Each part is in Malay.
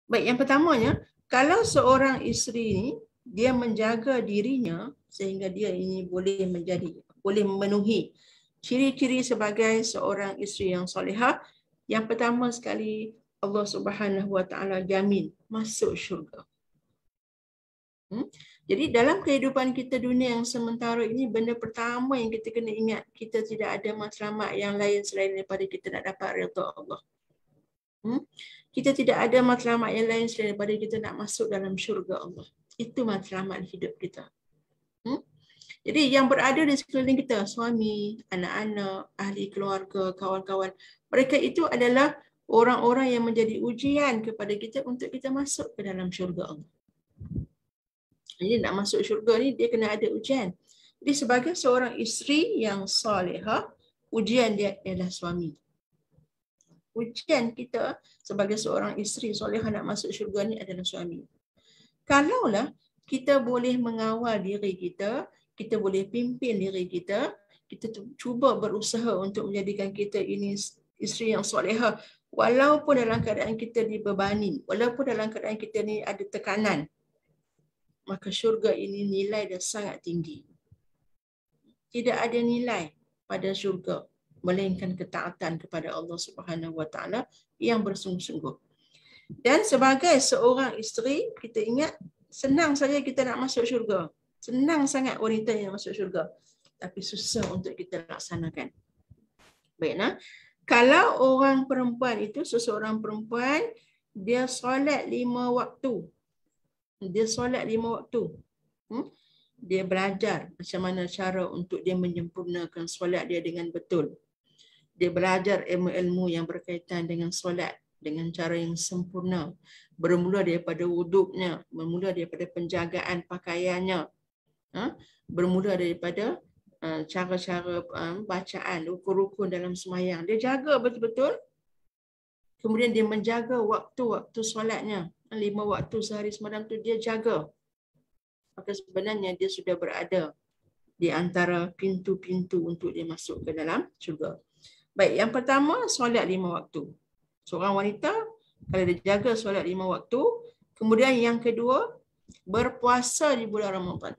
Baik, yang pertamanya, kalau seorang isteri ni dia menjaga dirinya sehingga dia ini boleh memenuhi ciri-ciri sebagai seorang isteri yang solehah, yang pertama sekali Allah Subhanahu Wa Taala jamin masuk syurga. Jadi dalam kehidupan kita dunia yang sementara ini, benda pertama yang kita kena ingat, kita tidak ada matlamat yang lain selain daripada kita nak dapat redha Allah. Kita tidak ada matlamat yang lain selain daripada kita nak masuk dalam syurga Allah. Itu matlamat hidup kita. Jadi yang berada di sekeliling kita, suami, anak-anak, ahli keluarga, kawan-kawan, mereka itu adalah orang-orang yang menjadi ujian kepada kita untuk kita masuk ke dalam syurga Allah. Jadi nak masuk syurga ni dia kena ada ujian. Jadi sebagai seorang isteri yang salihah, ujian dia adalah suami. Ujian kita sebagai seorang isteri solehah nak masuk syurga ni adalah suami. Kalaulah kita boleh mengawal diri kita, kita boleh pimpin diri kita cuba berusaha untuk menjadikan kita ini isteri yang solehah, walaupun dalam keadaan kita dibebani, walaupun dalam keadaan kita ni ada tekanan, maka syurga ini nilai dia sangat tinggi. Tidak ada nilai pada syurga melainkan ketaatan kepada Allah Subhanahu Wa Taala yang bersungguh-sungguh. Dan sebagai seorang isteri, kita ingat senang saja kita nak masuk syurga. Senang sangat wanita yang masuk syurga. Tapi susah untuk kita laksanakan. Baiklah, kalau orang perempuan itu, seseorang perempuan, dia solat 5 waktu. Dia solat 5 waktu. Dia belajar macam mana cara untuk dia menyempurnakan solat dia dengan betul. Dia belajar ilmu-ilmu yang berkaitan dengan solat dengan cara yang sempurna. Bermula daripada wuduknya, bermula daripada penjagaan pakaiannya, bermula daripada cara-cara bacaan, rukun-rukun dalam sembahyang. Dia jaga betul-betul. Kemudian dia menjaga waktu-waktu solatnya. 5 waktu sehari semalam tu dia jaga. Maka sebenarnya dia sudah berada di antara pintu-pintu untuk dia masuk ke dalam syurga. Baik, yang pertama solat 5 waktu. Seorang wanita kalau dia jaga solat 5 waktu, kemudian yang kedua berpuasa di bulan Ramadan.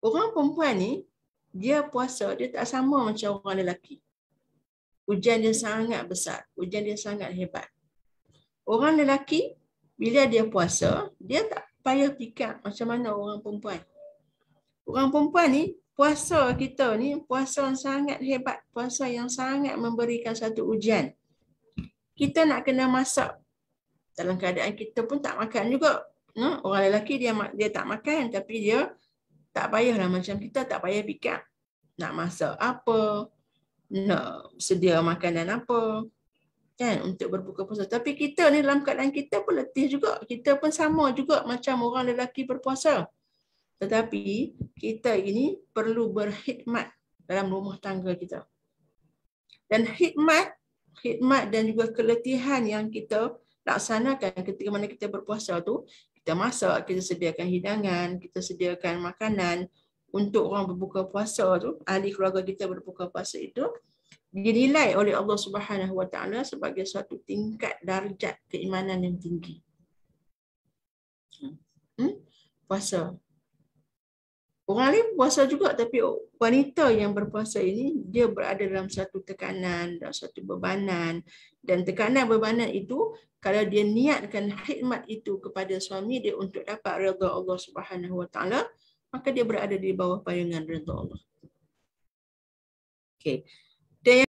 Orang perempuan ni dia puasa dia tak sama macam orang lelaki. Ujian dia sangat besar, ujian dia sangat hebat. Orang lelaki bila dia puasa, dia tak payah fikir macam mana orang perempuan. Orang perempuan ni, puasa kita ni puasa yang sangat hebat, puasa yang sangat memberikan satu ujian. Kita nak kena masak. Dalam keadaan kita pun tak makan juga. Orang lelaki dia tak makan, tapi dia tak payahlah macam kita, tak payah fikir nak masak apa, nak sedia makanan apa, kan, untuk berbuka puasa. Tapi kita ni dalam keadaan kita pun letih juga. Kita pun sama juga macam orang lelaki berpuasa. Tetapi kita ini perlu berkhidmat dalam rumah tangga kita. Dan khidmat dan juga keletihan yang kita laksanakan ketika mana kita berpuasa tu, kita masak, kita sediakan hidangan, kita sediakan makanan untuk orang berbuka puasa tu, ahli keluarga kita berbuka puasa itu, dinilai oleh Allah Subhanahu Wa Taala sebagai satu tingkat darjat keimanan yang tinggi. Puasa. Orang lain puasa juga, tapi wanita yang berpuasa ini dia berada dalam satu tekanan, dalam satu bebanan, dan tekanan bebanan itu kalau dia niatkan khidmat itu kepada suami dia untuk dapat redha Allah Subhanahu Wa Taala, maka dia berada di bawah bayangan redha Allah. Okey.